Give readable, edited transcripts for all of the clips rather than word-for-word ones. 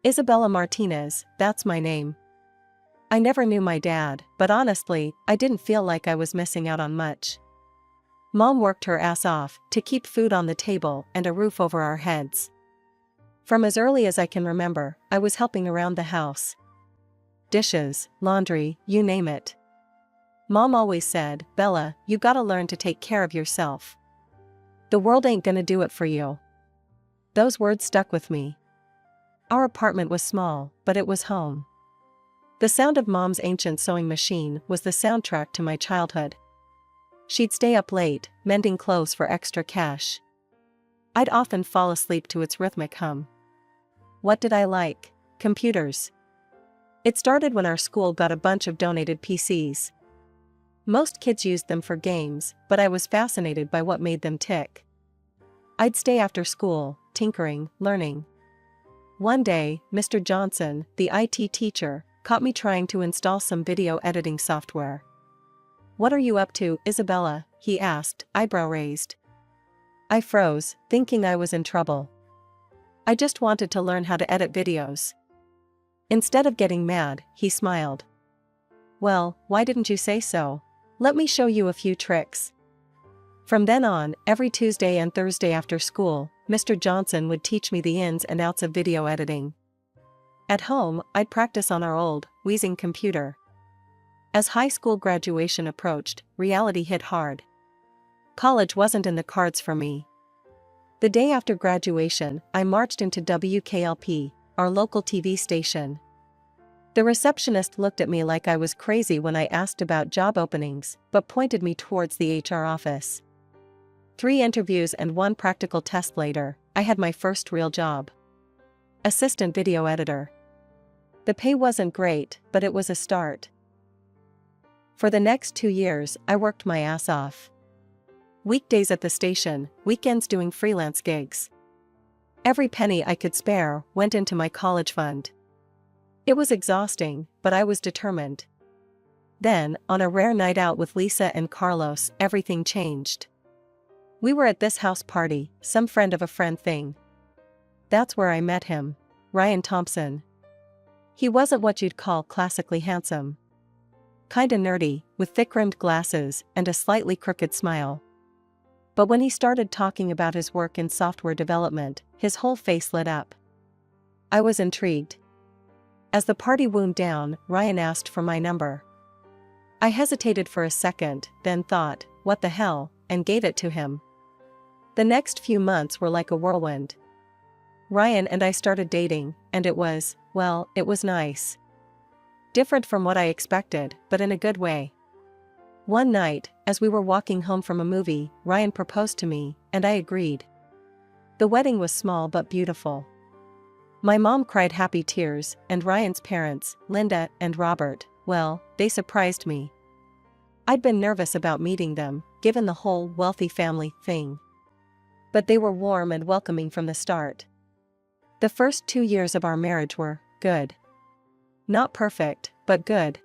Isabella Martinez, that's my name. I never knew my dad, but honestly, I didn't feel like I was missing out on much. Mom worked her ass off to keep food on the table and a roof over our heads. From as early as I can remember, I was helping around the house. Dishes, laundry, you name it. Mom always said, "Bella, you gotta learn to take care of yourself. The world ain't gonna do it for you." Those words stuck with me. Our apartment was small, but it was home. The sound of Mom's ancient sewing machine was the soundtrack to my childhood. She'd stay up late, mending clothes for extra cash. I'd often fall asleep to its rhythmic hum. What did I like? Computers. It started when our school got a bunch of donated PCs. Most kids used them for games, but I was fascinated by what made them tick. I'd stay after school, tinkering, learning. One day, Mr. Johnson, the IT teacher, caught me trying to install some video editing software. "What are you up to, Isabella?" he asked, eyebrow raised. I froze, thinking I was in trouble. I just wanted to learn how to edit videos. Instead of getting mad, he smiled. "Well, why didn't you say so? Let me show you a few tricks." From then on, every Tuesday and Thursday after school, Mr. Johnson would teach me the ins and outs of video editing. At home, I'd practice on our old, wheezing computer. As high school graduation approached, reality hit hard. College wasn't in the cards for me. The day after graduation, I marched into WKLP, our local TV station. The receptionist looked at me like I was crazy when I asked about job openings, but pointed me towards the HR office. 3 interviews and 1 practical test later, I had my first real job. Assistant video editor. The pay wasn't great, but it was a start. For the next 2 years, I worked my ass off. Weekdays at the station, weekends doing freelance gigs. Every penny I could spare went into my college fund. It was exhausting, but I was determined. Then, on a rare night out with Lisa and Carlos, everything changed. We were at this house party, some friend of a friend thing. That's where I met him, Ryan Thompson. He wasn't what you'd call classically handsome. Kinda nerdy, with thick-rimmed glasses and a slightly crooked smile. But when he started talking about his work in software development, his whole face lit up. I was intrigued. As the party wound down, Ryan asked for my number. I hesitated for a second, then thought, what the hell, and gave it to him. The next few months were like a whirlwind. Ryan and I started dating, and it was nice. Different from what I expected, but in a good way. One night, as we were walking home from a movie, Ryan proposed to me, and I agreed. The wedding was small but beautiful. My mom cried happy tears, and Ryan's parents, Linda and Robert, well, they surprised me. I'd been nervous about meeting them, given the whole wealthy family thing. But they were warm and welcoming from the start. The first 2 years of our marriage were good. Not perfect, but good.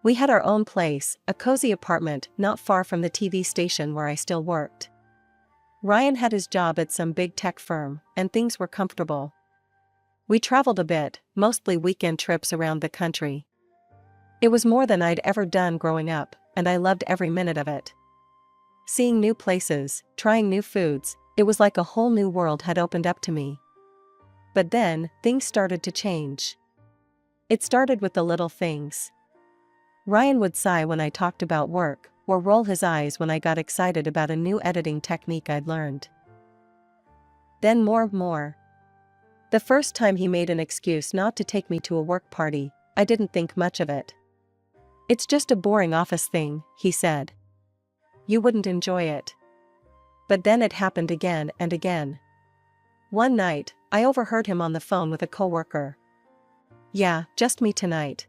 We had our own place, a cozy apartment not far from the TV station where I still worked. Ryan had his job at some big tech firm, and things were comfortable. We traveled a bit, mostly weekend trips around the country. It was more than I'd ever done growing up, and I loved every minute of it. Seeing new places, trying new foods, it was like a whole new world had opened up to me. But then, things started to change. It started with the little things. Ryan would sigh when I talked about work, or roll his eyes when I got excited about a new editing technique I'd learned. Then more. The first time he made an excuse not to take me to a work party, I didn't think much of it. "It's just a boring office thing," he said. "You wouldn't enjoy it." But then it happened again and again. One night, I overheard him on the phone with a coworker. "Yeah, just me tonight.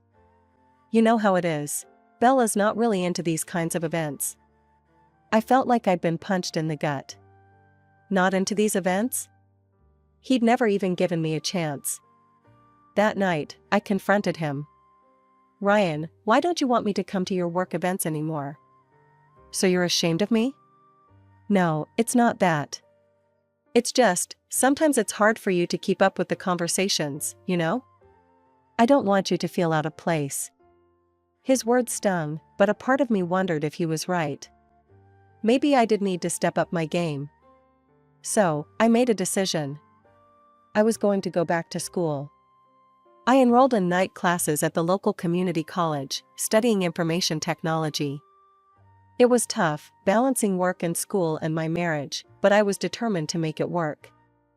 You know how it is. Bella's not really into these kinds of events." I felt like I'd been punched in the gut. Not into these events? He'd never even given me a chance. That night, I confronted him. "Ryan, why don't you want me to come to your work events anymore? So you're ashamed of me?" "No, it's not that. It's just, sometimes it's hard for you to keep up with the conversations, you know? I don't want you to feel out of place. His words stung, but a part of me wondered if he was right. Maybe I did need to step up my game. So, I made a decision. I was going to go back to school. I enrolled in night classes at the local community college, studying information technology. It was tough, balancing work and school and my marriage, but I was determined to make it work.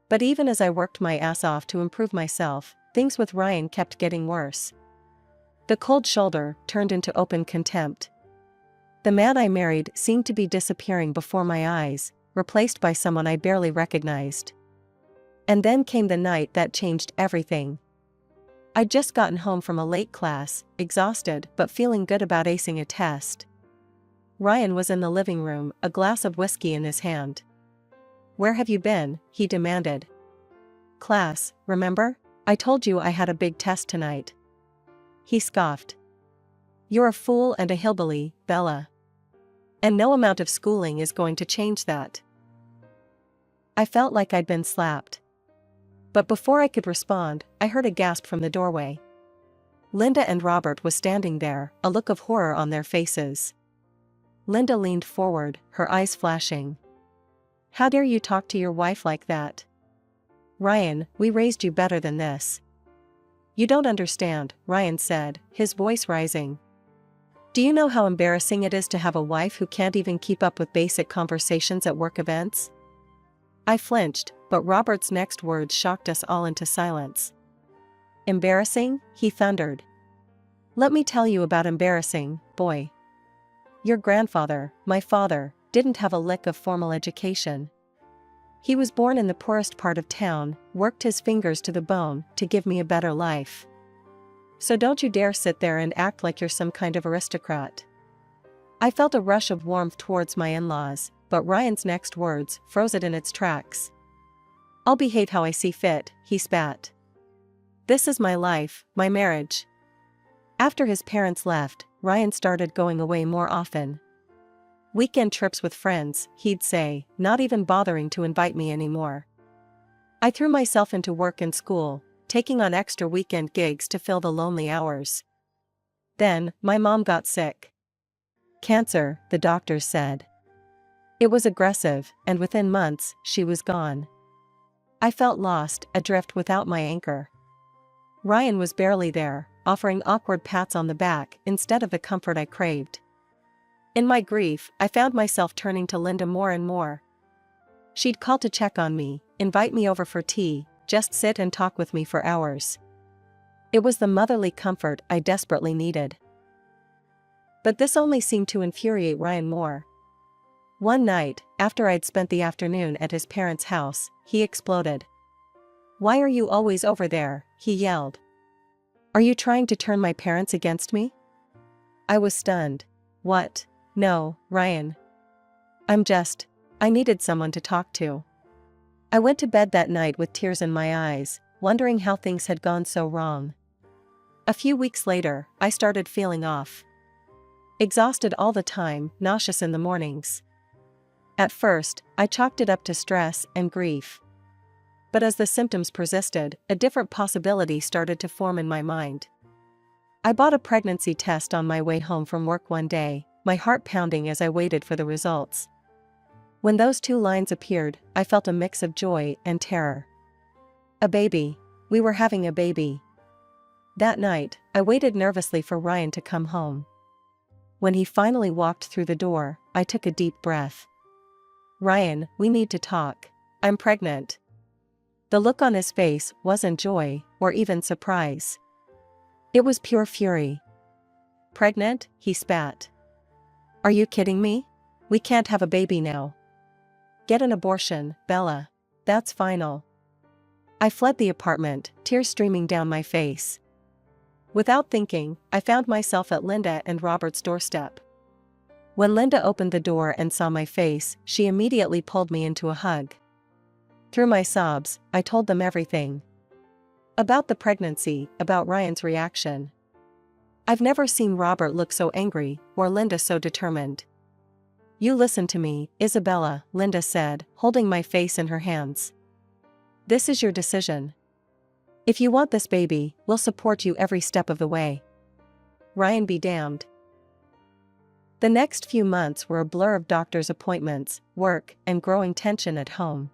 But even as I worked my ass off to improve myself, things with Ryan kept getting worse. The cold shoulder turned into open contempt. The man I married seemed to be disappearing before my eyes, replaced by someone I barely recognized. And then came the night that changed everything. I'd just gotten home from a late class, exhausted but feeling good about acing a test. Ryan was in the living room, a glass of whiskey in his hand. "Where have you been?" he demanded. "Class, remember? I told you I had a big test tonight." He scoffed. "You're a fool and a hillbilly, Bella. And no amount of schooling is going to change that." I felt like I'd been slapped. But before I could respond, I heard a gasp from the doorway. Linda and Robert was standing there, a look of horror on their faces. Linda leaned forward, her eyes flashing. "How dare you talk to your wife like that? Ryan, we raised you better than this." "You don't understand," Ryan said, his voice rising. "Do you know how embarrassing it is to have a wife who can't even keep up with basic conversations at work events?" I flinched, but Robert's next words shocked us all into silence. "Embarrassing?" he thundered. "Let me tell you about embarrassing, boy. Your grandfather, my father, didn't have a lick of formal education. He was born in the poorest part of town, worked his fingers to the bone to give me a better life. So don't you dare sit there and act like you're some kind of aristocrat." I felt a rush of warmth towards my in-laws, but Ryan's next words froze it in its tracks. "I'll behave how I see fit," he spat. "This is my life, my marriage." After his parents left, Ryan started going away more often. "Weekend trips with friends," he'd say, not even bothering to invite me anymore. I threw myself into work and school, taking on extra weekend gigs to fill the lonely hours. Then, my mom got sick. Cancer, the doctors said. It was aggressive, and within months, she was gone. I felt lost, adrift without my anchor. Ryan was barely there, offering awkward pats on the back instead of the comfort I craved. In my grief, I found myself turning to Linda more and more. She'd call to check on me, invite me over for tea, just sit and talk with me for hours. It was the motherly comfort I desperately needed. But this only seemed to infuriate Ryan more. One night, after I'd spent the afternoon at his parents' house, he exploded. "Why are you always over there?" he yelled. "Are you trying to turn my parents against me?" I was stunned. "What? No, Ryan. I needed someone to talk to." I went to bed that night with tears in my eyes, wondering how things had gone so wrong. A few weeks later, I started feeling off. Exhausted all the time, nauseous in the mornings. At first, I chalked it up to stress and grief. But as the symptoms persisted, a different possibility started to form in my mind. I bought a pregnancy test on my way home from work one day, my heart pounding as I waited for the results. When those two lines appeared, I felt a mix of joy and terror. A baby. We were having a baby. That night, I waited nervously for Ryan to come home. When he finally walked through the door, I took a deep breath. "Ryan, we need to talk. I'm pregnant." The look on his face wasn't joy, or even surprise. It was pure fury. "Pregnant?" he spat. "Are you kidding me? We can't have a baby now. Get an abortion, Bella. That's final." I fled the apartment, tears streaming down my face. Without thinking, I found myself at Linda and Robert's doorstep. When Linda opened the door and saw my face, she immediately pulled me into a hug. Through my sobs, I told them everything. About the pregnancy, about Ryan's reaction. I've never seen Robert look so angry, or Linda so determined. "You listen to me, Isabella," Linda said, holding my face in her hands. This is your decision. If you want this baby, we'll support you every step of the way. Ryan be damned. The next few months were a blur of doctor's appointments, work, and growing tension at home.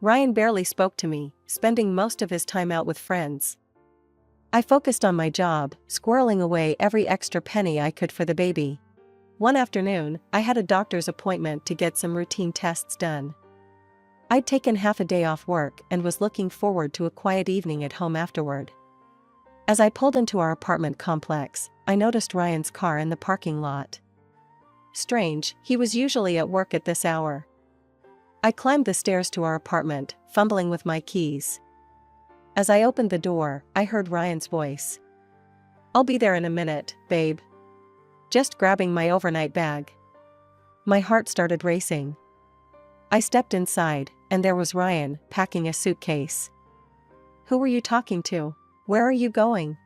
Ryan barely spoke to me, spending most of his time out with friends. I focused on my job, squirreling away every extra penny I could for the baby. One afternoon, I had a doctor's appointment to get some routine tests done. I'd taken half a day off work and was looking forward to a quiet evening at home afterward. As I pulled into our apartment complex, I noticed Ryan's car in the parking lot. Strange, he was usually at work at this hour. I climbed the stairs to our apartment, fumbling with my keys. As I opened the door, I heard Ryan's voice. "I'll be there in a minute, babe. Just grabbing my overnight bag." My heart started racing. I stepped inside, and there was Ryan, packing a suitcase. "Who were you talking to? Where are you going?"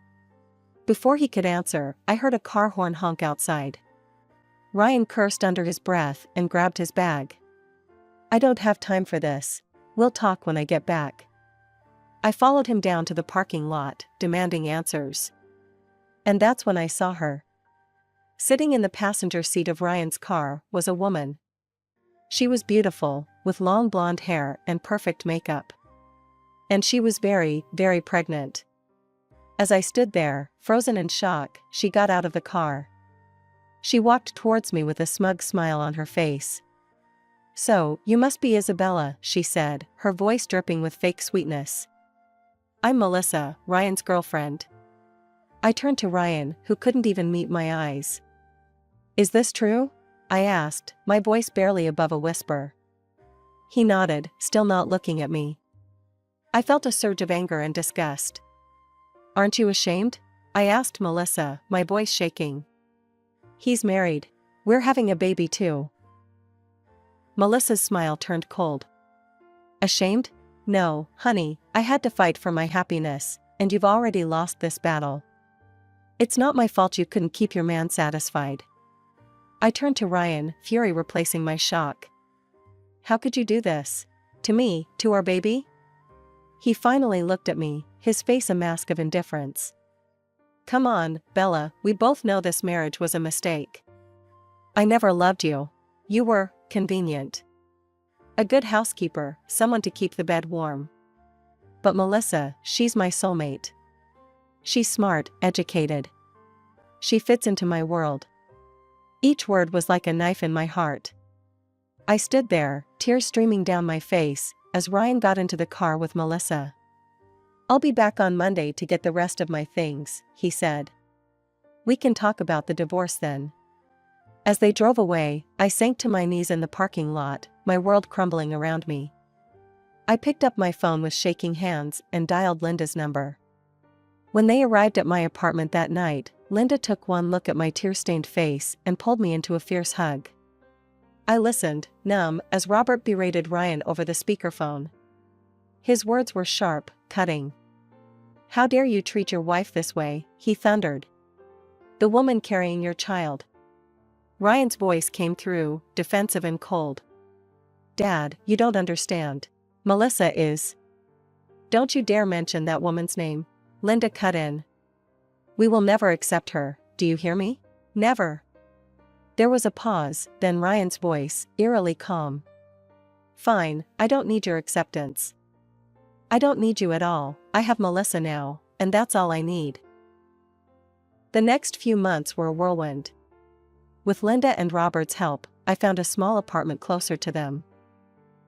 Before he could answer, I heard a car horn honk outside. Ryan cursed under his breath and grabbed his bag. "I don't have time for this. We'll talk when I get back." I followed him down to the parking lot, demanding answers. And that's when I saw her. Sitting in the passenger seat of Ryan's car was a woman. She was beautiful, with long blonde hair and perfect makeup. And she was very, very pregnant. As I stood there, frozen in shock, she got out of the car. She walked towards me with a smug smile on her face. "So, you must be Isabella," she said, her voice dripping with fake sweetness. "I'm Melissa, Ryan's girlfriend." I turned to Ryan, who couldn't even meet my eyes. "Is this true?" I asked, my voice barely above a whisper. He nodded, still not looking at me. I felt a surge of anger and disgust. "Aren't you ashamed?" I asked Melissa, my voice shaking. "He's married. We're having a baby too." Melissa's smile turned cold. "Ashamed? No, honey, I had to fight for my happiness, and you've already lost this battle. It's not my fault you couldn't keep your man satisfied." I turned to Ryan, fury replacing my shock. "How could you do this? To me, to our baby?" He finally looked at me, his face a mask of indifference. "Come on, Bella, we both know this marriage was a mistake. I never loved you. You were convenient. A good housekeeper, someone to keep the bed warm. But Melissa, she's my soulmate. She's smart, educated. She fits into my world." Each word was like a knife in my heart. I stood there, tears streaming down my face, as Ryan got into the car with Melissa. "I'll be back on Monday to get the rest of my things," he said. "We can talk about the divorce then." As they drove away, I sank to my knees in the parking lot, my world crumbling around me. I picked up my phone with shaking hands and dialed Linda's number. When they arrived at my apartment that night, Linda took one look at my tear-stained face and pulled me into a fierce hug. I listened, numb, as Robert berated Ryan over the speakerphone. His words were sharp, cutting. "How dare you treat your wife this way," he thundered. "The woman carrying your child." Ryan's voice came through, defensive and cold. "Dad, you don't understand. Melissa is..." "Don't you dare mention that woman's name," Linda cut in. "We will never accept her, do you hear me? Never." There was a pause, then Ryan's voice, eerily calm. "Fine, I don't need your acceptance. I don't need you at all, I have Melissa now, and that's all I need." The next few months were a whirlwind. With Linda and Robert's help, I found a small apartment closer to them.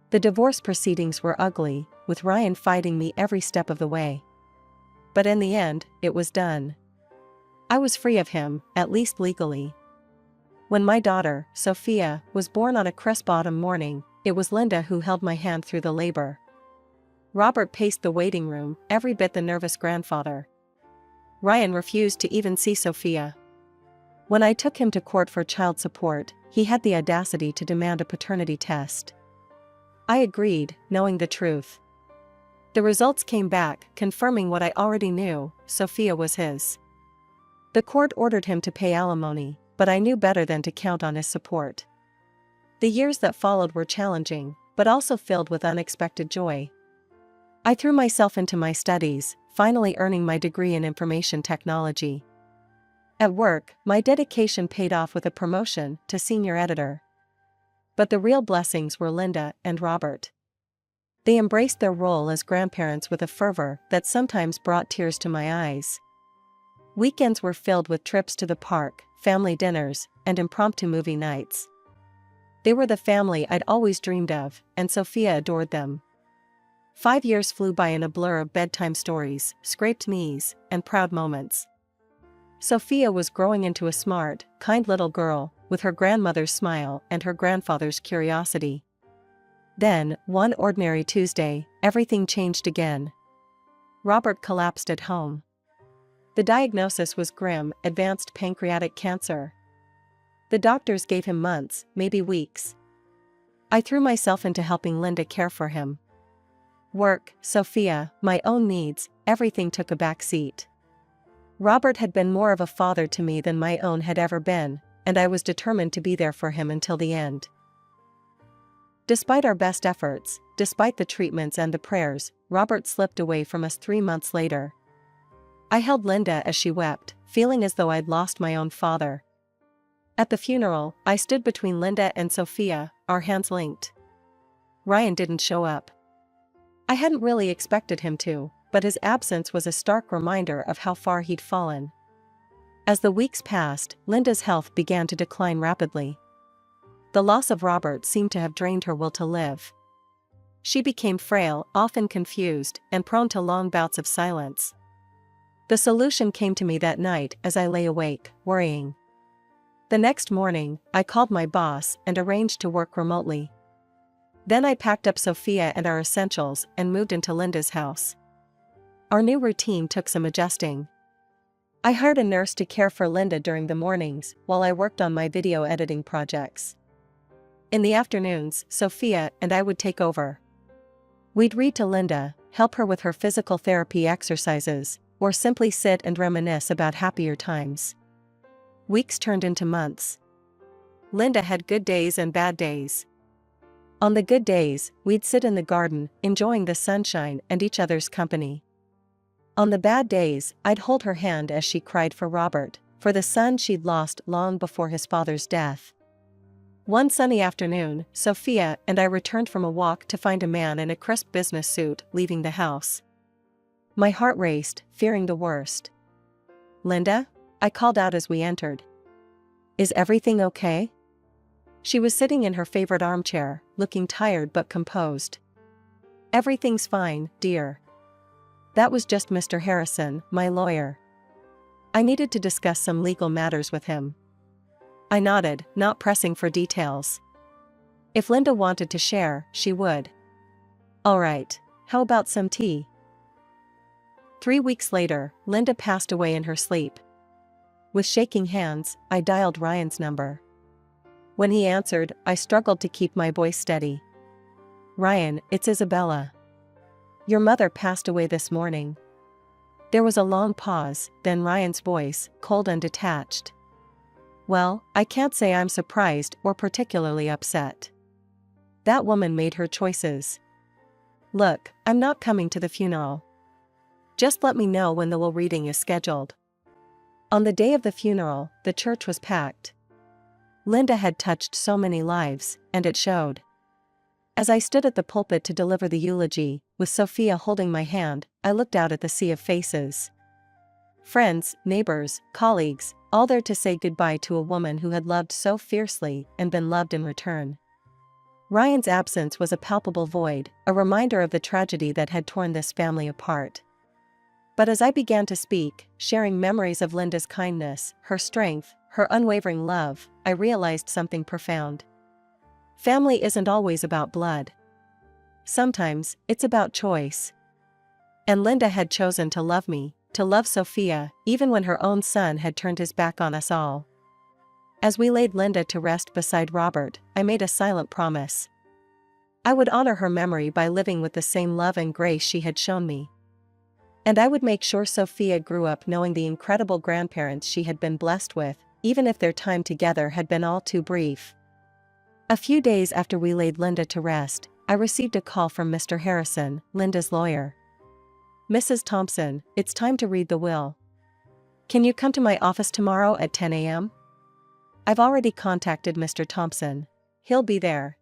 The divorce proceedings were ugly, with Ryan fighting me every step of the way. But in the end, it was done. I was free of him, at least legally. When my daughter, Sophia, was born on a crisp autumn morning, it was Linda who held my hand through the labor. Robert paced the waiting room, every bit the nervous grandfather. Ryan refused to even see Sophia. When I took him to court for child support, he had the audacity to demand a paternity test. I agreed, knowing the truth. The results came back, confirming what I already knew: Sophia was his. The court ordered him to pay alimony, but I knew better than to count on his support. The years that followed were challenging, but also filled with unexpected joy. I threw myself into my studies, finally earning my degree in information technology. At work, my dedication paid off with a promotion to senior editor. But the real blessings were Linda and Robert. They embraced their role as grandparents with a fervor that sometimes brought tears to my eyes. Weekends were filled with trips to the park, family dinners, and impromptu movie nights. They were the family I'd always dreamed of, and Sophia adored them. 5 years flew by in a blur of bedtime stories, scraped knees, and proud moments. Sophia was growing into a smart, kind little girl, with her grandmother's smile and her grandfather's curiosity. Then, one ordinary Tuesday, everything changed again. Robert collapsed at home. The diagnosis was grim: advanced pancreatic cancer. The doctors gave him months, maybe weeks. I threw myself into helping Linda care for him. Work, Sophia, my own needs, everything took a back seat. Robert had been more of a father to me than my own had ever been, and I was determined to be there for him until the end. Despite our best efforts, despite the treatments and the prayers, Robert slipped away from us 3 months later. I held Linda as she wept, feeling as though I'd lost my own father. At the funeral, I stood between Linda and Sophia, our hands linked. Ryan didn't show up. I hadn't really expected him to, but his absence was a stark reminder of how far he'd fallen. As the weeks passed, Linda's health began to decline rapidly. The loss of Robert seemed to have drained her will to live. She became frail, often confused, and prone to long bouts of silence. The solution came to me that night as I lay awake, worrying. The next morning, I called my boss and arranged to work remotely. Then I packed up Sophia and our essentials and moved into Linda's house. Our new routine took some adjusting. I hired a nurse to care for Linda during the mornings while I worked on my video editing projects. In the afternoons, Sophia and I would take over. We'd read to Linda, help her with her physical therapy exercises, or simply sit and reminisce about happier times. Weeks turned into months. Linda had good days and bad days. On the good days, we'd sit in the garden, enjoying the sunshine and each other's company. On the bad days, I'd hold her hand as she cried for Robert, for the son she'd lost long before his father's death. One sunny afternoon, Sophia and I returned from a walk to find a man in a crisp business suit leaving the house. My heart raced, fearing the worst. "Linda?" I called out as we entered. "Is everything okay?" She was sitting in her favorite armchair, looking tired but composed. "Everything's fine, dear. That was just Mr. Harrison, my lawyer. I needed to discuss some legal matters with him." I nodded, not pressing for details. If Linda wanted to share, she would. "All right, how about some tea?" 3 weeks later, Linda passed away in her sleep. With shaking hands, I dialed Ryan's number. When he answered, I struggled to keep my voice steady. "Ryan, it's Isabella. Your mother passed away this morning." There was a long pause, then Ryan's voice, cold and detached. "Well, I can't say I'm surprised or particularly upset. That woman made her choices. Look, I'm not coming to the funeral. Just let me know when the will reading is scheduled." On the day of the funeral, the church was packed. Linda had touched so many lives, and it showed. As I stood at the pulpit to deliver the eulogy, with Sophia holding my hand, I looked out at the sea of faces. Friends, neighbors, colleagues, all there to say goodbye to a woman who had loved so fiercely and been loved in return. Ryan's absence was a palpable void, a reminder of the tragedy that had torn this family apart. But as I began to speak, sharing memories of Linda's kindness, her strength, her unwavering love, I realized something profound. Family isn't always about blood. Sometimes, it's about choice. And Linda had chosen to love me, to love Sophia, even when her own son had turned his back on us all. As we laid Linda to rest beside Robert, I made a silent promise. I would honor her memory by living with the same love and grace she had shown me. And I would make sure Sophia grew up knowing the incredible grandparents she had been blessed with, even if their time together had been all too brief. A few days after we laid Linda to rest, I received a call from Mr. Harrison, Linda's lawyer. "Mrs. Thompson, it's time to read the will. Can you come to my office tomorrow at 10 a.m.? I've already contacted Mr. Thompson. He'll be there."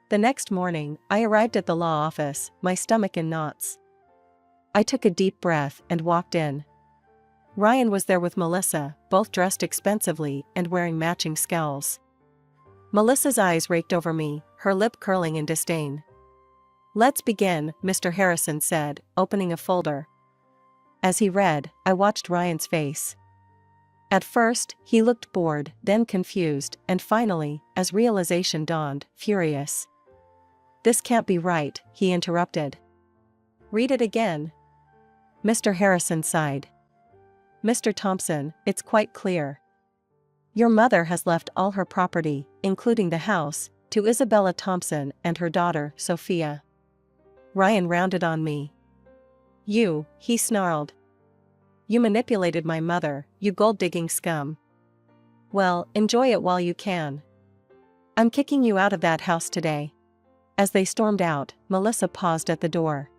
The next morning, I arrived at the law office, my stomach in knots. I took a deep breath and walked in. Ryan was there with Melissa, both dressed expensively and wearing matching scowls. Melissa's eyes raked over me, her lip curling in disdain. "Let's begin," Mr. Harrison said, opening a folder. As he read, I watched Ryan's face. At first, he looked bored, then confused, and finally, as realization dawned, furious. "This can't be right," he interrupted. "Read it again." Mr. Harrison sighed. "Mr. Thompson, it's quite clear. Your mother has left all her property, including the house, to Isabella Thompson and her daughter, Sophia." Ryan rounded on me. "You," he snarled. "You manipulated my mother, you gold-digging scum. Well, enjoy it while you can. I'm kicking you out of that house today." As they stormed out, Melissa paused at the door.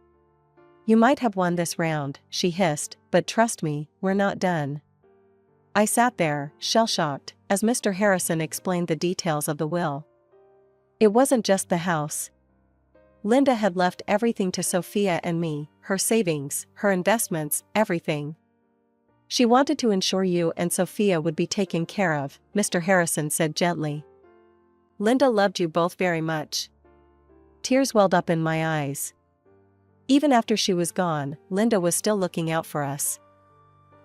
"You might have won this round," she hissed, "but trust me, we're not done." I sat there, shell-shocked, as Mr. Harrison explained the details of the will. It wasn't just the house. Linda had left everything to Sophia and me, her savings, her investments, everything. "She wanted to ensure you and Sophia would be taken care of," Mr. Harrison said gently. "Linda loved you both very much." Tears welled up in my eyes. Even after she was gone, Linda was still looking out for us.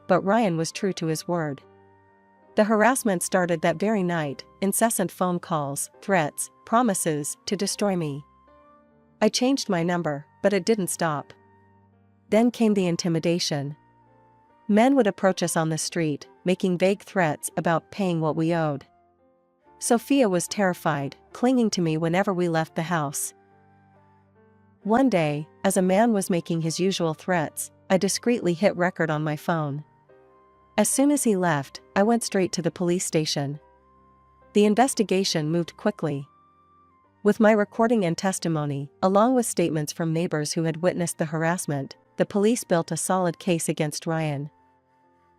But Ryan was true to his word. The harassment started that very night, incessant phone calls, threats, promises to destroy me. I changed my number, but it didn't stop. Then came the intimidation. Men would approach us on the street, making vague threats about paying what we owed. Sophia was terrified, clinging to me whenever we left the house. One day, as a man was making his usual threats, I discreetly hit record on my phone. As soon as he left, I went straight to the police station. The investigation moved quickly. With my recording and testimony, along with statements from neighbors who had witnessed the harassment, the police built a solid case against Ryan.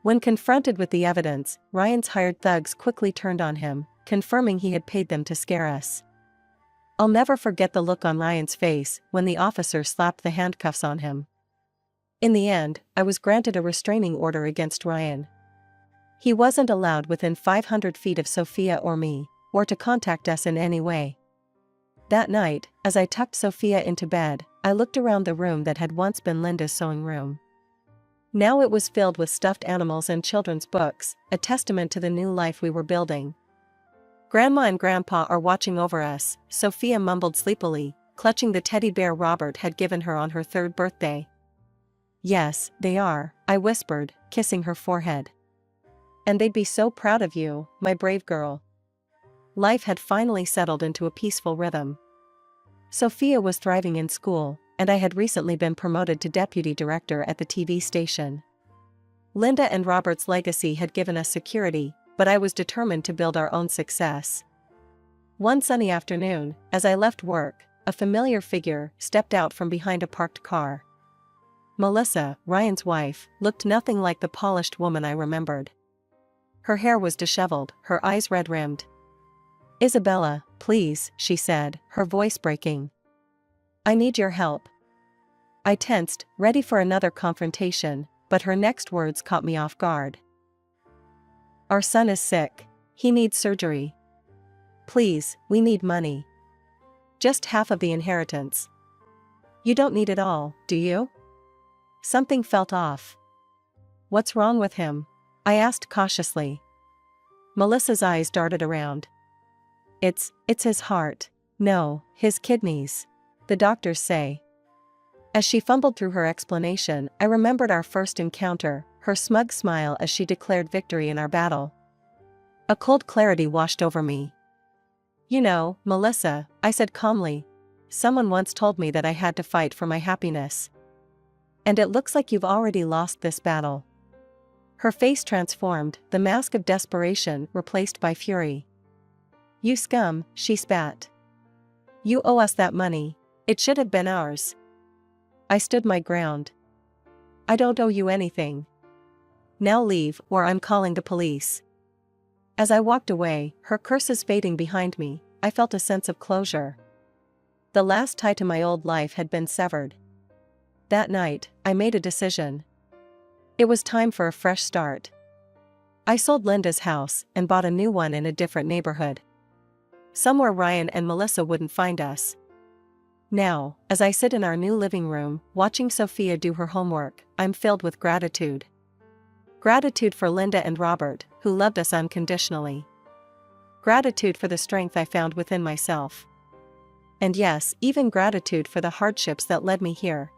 When confronted with the evidence, Ryan's hired thugs quickly turned on him, confirming he had paid them to scare us. I'll never forget the look on Ryan's face when the officer slapped the handcuffs on him. In the end, I was granted a restraining order against Ryan. He wasn't allowed within 500 feet of Sophia or me, or to contact us in any way. That night, as I tucked Sophia into bed, I looked around the room that had once been Linda's sewing room. Now it was filled with stuffed animals and children's books, a testament to the new life we were building. "Grandma and Grandpa are watching over us," Sophia mumbled sleepily, clutching the teddy bear Robert had given her on her 3rd birthday. "Yes, they are," I whispered, kissing her forehead. "And they'd be so proud of you, my brave girl." Life had finally settled into a peaceful rhythm. Sophia was thriving in school, and I had recently been promoted to deputy director at the TV station. Linda and Robert's legacy had given us security, but I was determined to build our own success. One sunny afternoon, as I left work, a familiar figure stepped out from behind a parked car. Melissa, Ryan's wife, looked nothing like the polished woman I remembered. Her hair was disheveled, her eyes red-rimmed. "Isabella, please," she said, her voice breaking. "I need your help." I tensed, ready for another confrontation, but her next words caught me off guard. "Our son is sick. He needs surgery. Please, we need money. Just half of the inheritance." "You don't need it all, do you?" Something felt off. "What's wrong with him?" I asked cautiously. Melissa's eyes darted around. It's his heart. No, his kidneys. The doctors say." As she fumbled through her explanation, I remembered our first encounter, her smug smile as she declared victory in our battle. A cold clarity washed over me. "You know, Melissa," I said calmly, "someone once told me that I had to fight for my happiness. And it looks like you've already lost this battle." Her face transformed, the mask of desperation replaced by fury. "You scum," she spat. You owe us that money. It should have been ours. I stood my ground. I don't owe you anything. Now leave, or I'm calling the police. As I walked away, her curses fading behind me, I felt a sense of closure. The last tie to my old life had been severed. That night, I made a decision. It was time for a fresh start. I sold Linda's house and bought a new one in a different neighborhood. Somewhere Ryan and Melissa wouldn't find us. Now, as I sit in our new living room, watching Sophia do her homework, I'm filled with gratitude. Gratitude for Linda and Robert, who loved us unconditionally. Gratitude for the strength I found within myself. And yes, even gratitude for the hardships that led me here,